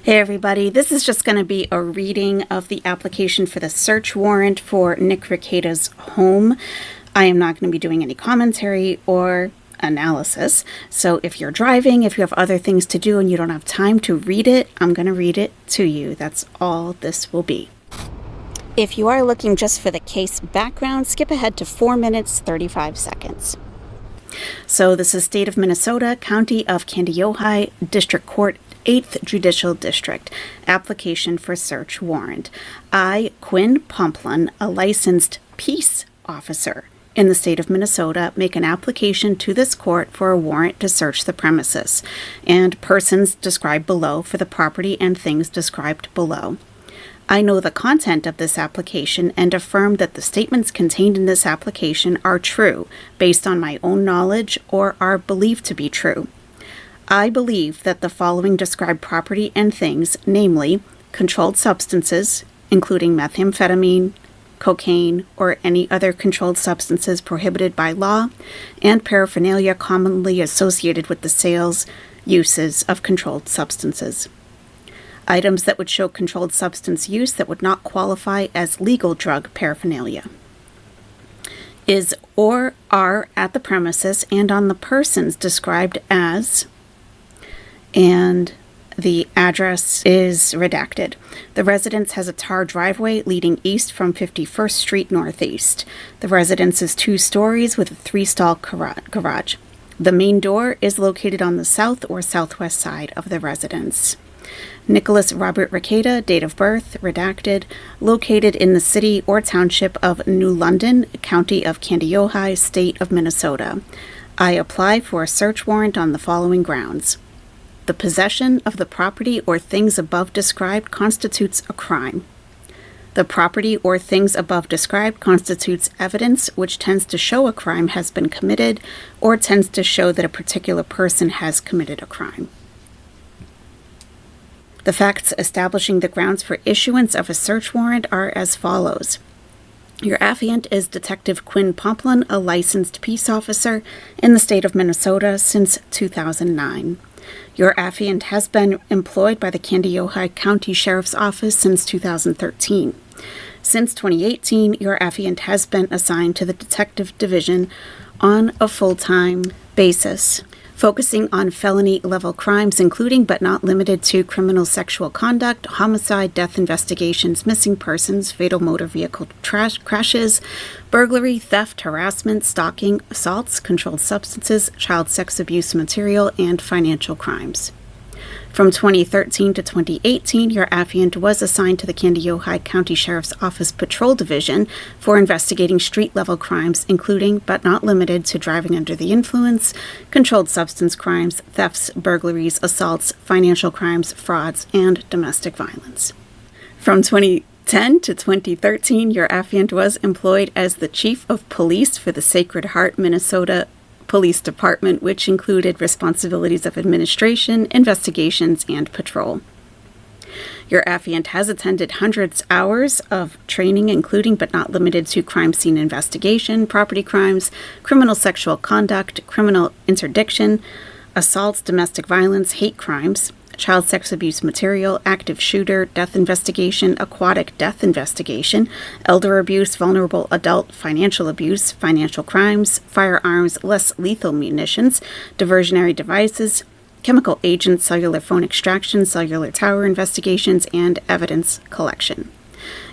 Hey everybody, this is just going to be a reading of the application for the search warrant for Nick Rekieta's home. I am not going to be doing any commentary or analysis, so if you're driving, if you have other things to do and you don't have time to read it, I'm going to read it to you. That's all this will be. If you are looking just for the case background, skip ahead to 4 minutes, 35 seconds. So this is State of Minnesota, County of Kandiyohi, District Court, 8th Judicial District. Application for search warrant. I, Quinn Pomplun, a licensed peace officer in the state of Minnesota, make an application to this court for a warrant to search the premises and persons described below for the property and things described below. I know the content of this application and affirm that the statements contained in this application are true based on my own knowledge or are believed to be true. I believe that the following described property and things, namely controlled substances, including methamphetamine, cocaine, or any other controlled substances prohibited by law, and paraphernalia commonly associated with the sales, uses of controlled substances. Items that would show controlled substance use that would not qualify as legal drug paraphernalia. Is or are at the premises and on the persons described as, and the address is redacted. The residence has a tar driveway leading east from 51st Street Northeast. The residence is 2 stories with a 3-stall garage. The main door is located on the south or southwest side of the residence. Nicholas Robert Rekieta, date of birth, redacted, located in the city or township of New London, County of Kandiyohi, State of Minnesota. I apply for a search warrant on the following grounds. The possession of the property or things above described constitutes a crime. The property or things above described constitutes evidence which tends to show a crime has been committed or tends to show that a particular person has committed a crime. The facts establishing the grounds for issuance of a search warrant are as follows. Your affiant is Detective Quinn Pomplun, a licensed peace officer in the state of Minnesota since 2009. Your affiant has been employed by the Kandiyohi County Sheriff's Office since 2013. Since 2018, your affiant has been assigned to the Detective Division on a full-time basis, focusing on felony-level crimes, including but not limited to criminal sexual conduct, homicide, death investigations, missing persons, fatal motor vehicle crashes, burglary, theft, harassment, stalking, assaults, controlled substances, child sex abuse material, and financial crimes. From 2013 to 2018, your affiant was assigned to the Kandiyohi County Sheriff's Office Patrol Division for investigating street-level crimes, including but not limited to driving under the influence, controlled substance crimes, thefts, burglaries, assaults, financial crimes, frauds, and domestic violence. From 2010 to 2013, your affiant was employed as the Chief of Police for the Sacred Heart, Minnesota Police Department, which included responsibilities of administration, investigations, and patrol. Your affiant has attended hundreds of hours of training, including but not limited to crime scene investigation, property crimes, criminal sexual conduct, criminal interdiction, assaults, domestic violence, hate crimes, child sex abuse material, active shooter, death investigation, aquatic death investigation, elder abuse, vulnerable adult financial abuse, financial crimes, firearms, less lethal munitions, diversionary devices, chemical agents, cellular phone extraction, cellular tower investigations, and evidence collection.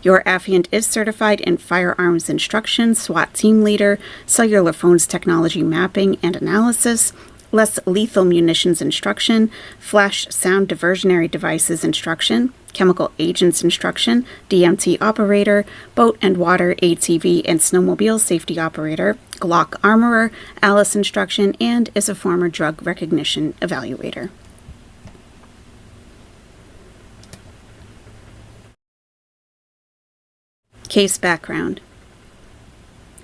Your affiant is certified in firearms instruction, SWAT team leader, cellular phones technology mapping and analysis, less lethal munitions instruction, flash sound diversionary devices instruction, chemical agents instruction, DMT operator, boat and water ATV and snowmobile safety operator, Glock armorer, Alice instruction, and is a former drug recognition evaluator. Case background.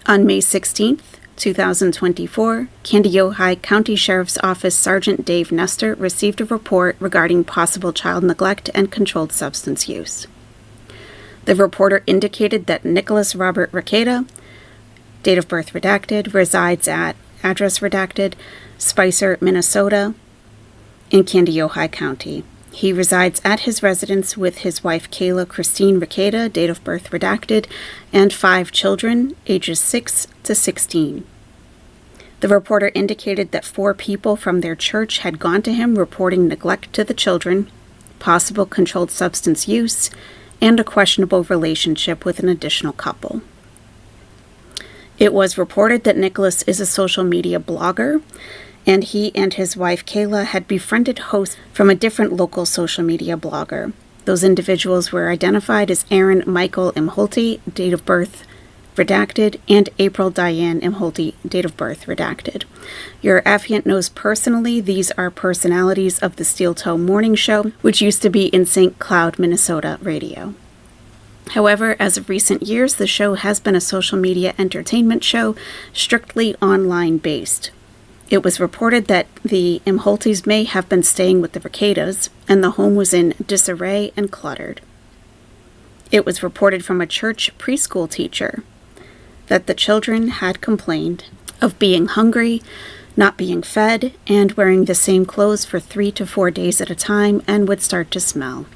On May 16th, 2024, Kandiyohi County Sheriff's Office Sergeant Dave Nestor received a report regarding possible child neglect and controlled substance use. The reporter indicated that Nicholas Robert Rekieta, date of birth redacted, resides at, address redacted, Spicer, Minnesota, in Kandiyohi County. He resides at his residence with his wife Kayla Christine Rekieta, date of birth redacted, and 5 children, ages 6 to 16. The reporter indicated that 4 people from their church had gone to him reporting neglect to the children, possible controlled substance use, and a questionable relationship with an additional couple. It was reported that Nicholas is a social media blogger, and he and his wife Kayla had befriended hosts from a different local social media blogger. Those individuals were identified as Aaron Michael Imholte, date of birth redacted, and April Diane Imholte, date of birth redacted. Your affiant knows personally these are personalities of the Steel Toe Morning Show, which used to be in St. Cloud, Minnesota radio. However, as of recent years, the show has been a social media entertainment show, strictly online based. It was reported that the Imholtes may have been staying with the Rekietas, and the home was in disarray and cluttered. It was reported from a church preschool teacher that the children had complained of being hungry, not being fed, and wearing the same clothes for 3 to 4 days at a time and would start to smell.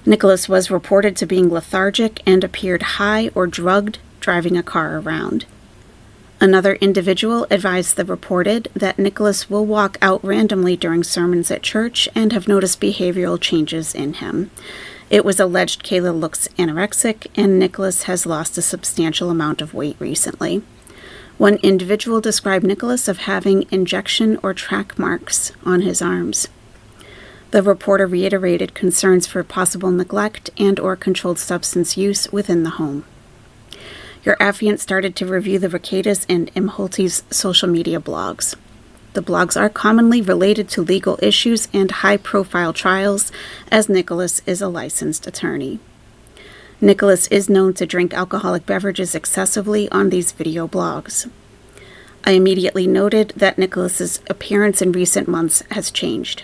Nicholas was reported to being lethargic and appeared high or drugged, driving a car around. Another individual advised the reported that Nicholas will walk out randomly during sermons at church and have noticed behavioral changes in him. It was alleged Kayla looks anorexic, and Nicholas has lost a substantial amount of weight recently. One individual described Nicholas of having injection or track marks on his arms. The reporter reiterated concerns for possible neglect and or controlled substance use within the home. Your affiant started to review the Rekietas and Imholtes' social media blogs. The blogs are commonly related to legal issues and high-profile trials, as Nicholas is a licensed attorney. Nicholas is known to drink alcoholic beverages excessively on these video blogs. I immediately noted that Nicholas's appearance in recent months has changed.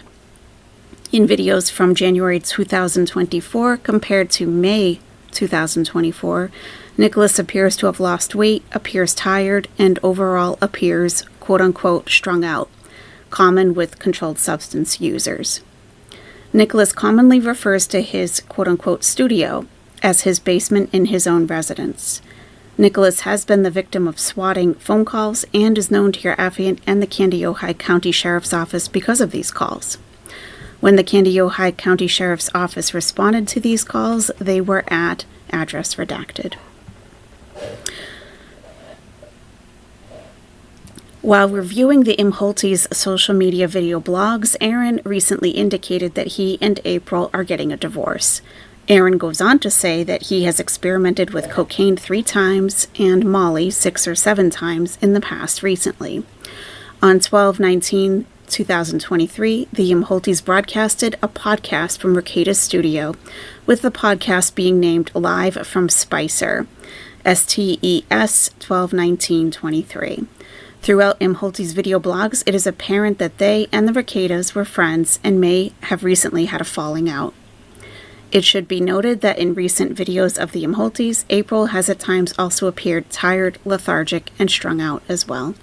In videos from January 2024 compared to May 2024, Nicholas appears to have lost weight, appears tired, and overall appears quote-unquote strung out, common with controlled substance users. Nicholas commonly refers to his quote-unquote studio as his basement in his own residence. Nicholas has been the victim of swatting phone calls and is known to your affiant and the Candiota County Sheriff's Office because of these calls. When the Candiota County Sheriff's Office responded to these calls, they were at address redacted. While reviewing the Imholtes' social media video blogs, Aaron recently indicated that he and April are getting a divorce. Aaron goes on to say that he has experimented with cocaine 3 times and Molly 6 or 7 times in the past recently. On 12/19/2023, the Imholtes broadcasted a podcast from Rekieta's studio, with the podcast being named Live from Spicer, STES 12/19/23. Throughout Imholtes' video blogs, it is apparent that they and the Rekietas were friends and may have recently had a falling out. It should be noted that in recent videos of the Imholtes, April has at times also appeared tired, lethargic, and strung out as well.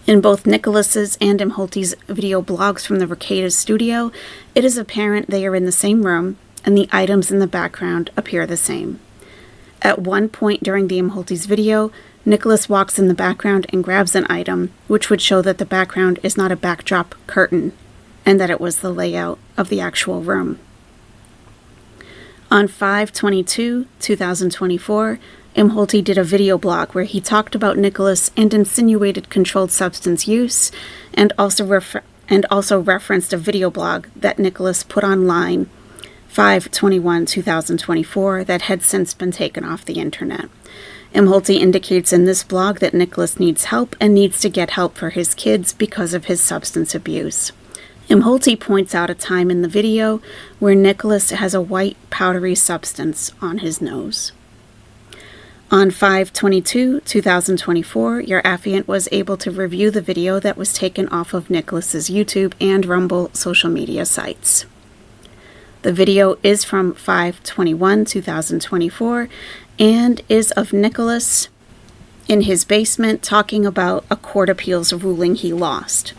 In both Nicholas's and Imholtes' video blogs from the Rekieta's studio, it is apparent they are in the same room, and the items in the background appear the same. At one point during the Imholtes' video, Nicholas walks in the background and grabs an item, which would show that the background is not a backdrop curtain, and that it was the layout of the actual room. On 5/22/2024, Imholte did a video blog where he talked about Nicholas and insinuated controlled substance use, and also referenced a video blog that Nicholas put online 5/21/2024 that had since been taken off the internet. Imholte indicates in this blog that Nicholas needs help and needs to get help for his kids because of his substance abuse. Imholte points out a time in the video where Nicholas has a white powdery substance on his nose. On 5/22/2024, your affiant was able to review the video that was taken off of Nicholas's YouTube and Rumble social media sites. The video is from 5/21/2024 and is of Nicholas in his basement talking about a court appeals ruling he lost.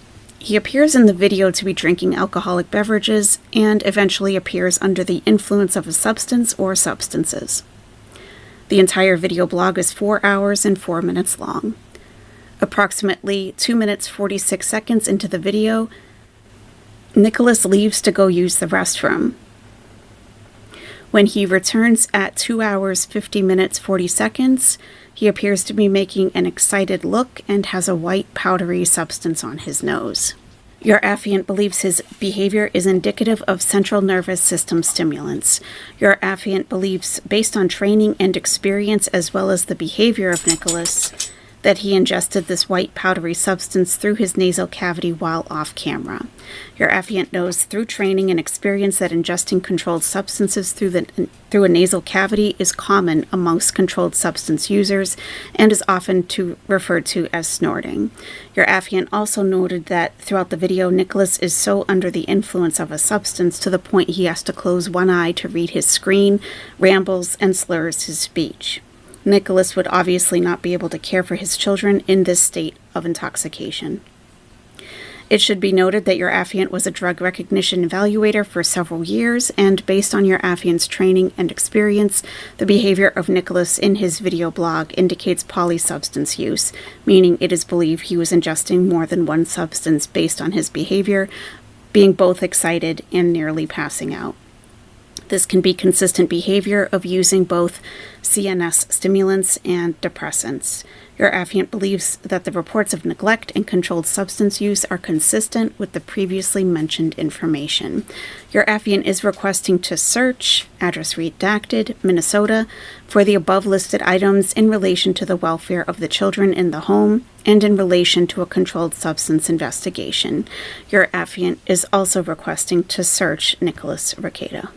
He appears in the video to be drinking alcoholic beverages and eventually appears under the influence of a substance or substances. The entire video blog is 4 hours and 4 minutes long. Approximately 2 minutes 46 seconds into the video, Nicholas leaves to go use the restroom. When he returns at 2 hours 50 minutes 40 seconds, he appears to be making an excited look and has a white powdery substance on his nose. Your affiant believes his behavior is indicative of central nervous system stimulants. Your affiant believes, based on training and experience as well as the behavior of Nicholas, that he ingested this white powdery substance through his nasal cavity while off camera. Your affiant knows through training and experience that ingesting controlled substances through a nasal cavity is common amongst controlled substance users and is often referred to as snorting. Your affiant also noted that throughout the video, Nicholas is so under the influence of a substance to the point he has to close one eye to read his screen, rambles, and slurs his speech. Nicholas would obviously not be able to care for his children in this state of intoxication. It should be noted that your affiant was a drug recognition evaluator for several years, and based on your affiant's training and experience, the behavior of Nicholas in his video blog indicates polysubstance use, meaning it is believed he was ingesting more than one substance based on his behavior, being both excited and nearly passing out. This can be consistent behavior of using both CNS stimulants and depressants. Your affiant believes that the reports of neglect and controlled substance use are consistent with the previously mentioned information. Your affiant is requesting to search, address redacted, Minnesota, for the above listed items in relation to the welfare of the children in the home and in relation to a controlled substance investigation. Your affiant is also requesting to search Nicholas Rekieta.